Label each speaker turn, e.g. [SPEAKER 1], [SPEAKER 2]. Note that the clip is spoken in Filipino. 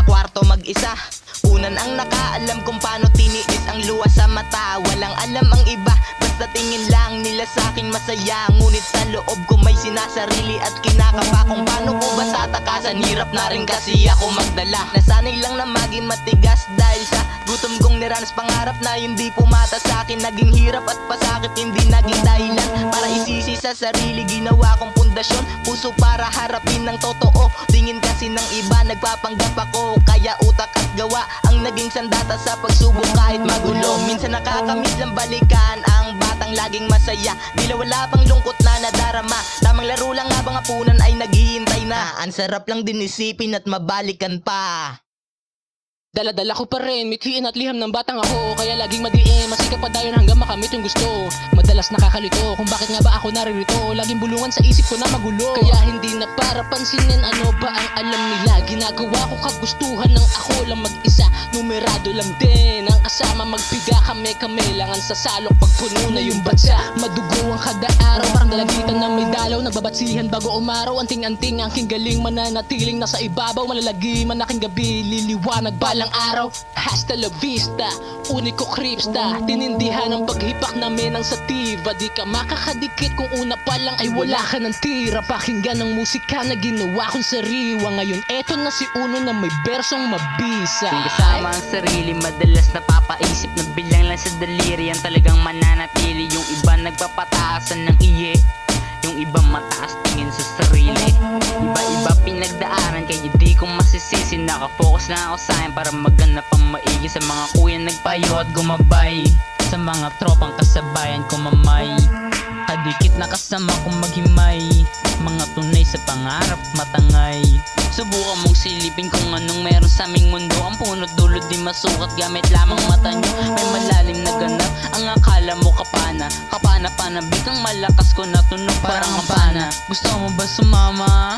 [SPEAKER 1] sa kwarto mag-isa. Unan ang nakaalam kung paano tiniis ang luha sa mata. Walang alam ang iba, basta tingin lang nila sa'kin masaya. Ngunit sa loob ko may sinasarili at kinakapa kung paano ko ba tatakasan. Hirap na rin kasi ako magdala. Nasanay lang na maging matigas dahil sa gutom kong niranas. Pangarap na hindi pumata sa'kin, naging hirap at pasakit, hindi naging dahilan para isisi sa sarili. Ginawa kong pundasyon, puso para harapin ng totoo. Tingin kasi ng iba nagpapanggap ako, kaya utak at gawa ang naging sandata sa pagsubok kahit magulo. Minsan nakakamiss lang balikan ang batang laging masaya. Tila wala pang lungkot na nadarama, tamang laro lang habang hapunan ay naghihintay na. Ang sarap lang din isipin at mabalikan pa.
[SPEAKER 2] Dala-dala ko pa rin, mithiin at liham ng batang ako. Kaya laging madiin, masikap pa dayon hanggang makamit yung gusto. Madalas nakakalito kung bakit nga ba ako naririto. Laging bulungan sa isip ko na magulo, kaya hindi na para pansinin ano ba ang alam nila. Ginagawa ko kagustuhan ng ako lang mag-isa. Numerado lang din ang kasama, magpiga kami langan sa salok pag puno na yung batsa. Madugo ang kada araw, parang dalagitan na may dalaw. Nagbabatsihan bago umaraw, anting-anting ang king galing. Mananatiling nasa ibabaw, malalagi man aking gabi. Liliwanag balang araw, hasta la vista. Uniko kripsta, tinindihan ang paghipak namin ng sativa. Di ka makakadikit kung una pa lang ay wala ka ng tira. Pakinggan ang musika na ginawa kong sariwa. Ngayon eto na si Uno na may bersong mabisa.
[SPEAKER 3] Kung kasama ang sarili, madalas napapaisip na bilang lang sa daliri ang talagang mananatili. Yung iba nagpapataasan ng iye, yung iba mataas tingin sa sarili. Iba-iba pinagdaanan kaya di ko masisisi. Nakafocus lang ako sa'kin para maghanap ang maigi sa mga kuya nagpayo at gumabay, sa mga tropang kasabayan ko mamay. Kadikit na kasama kong maghimay, mga tunay sa pangarap matangay. Subukan mong silipin kung anong meron sa aming mundo. Ang punot dulo di masukat gamit lamang mata nyo. May malalim na ganap, ang akala mo kapana. Kapana-panabik ang malakas ko na tunog parang kampana. Gusto mo ba sumama?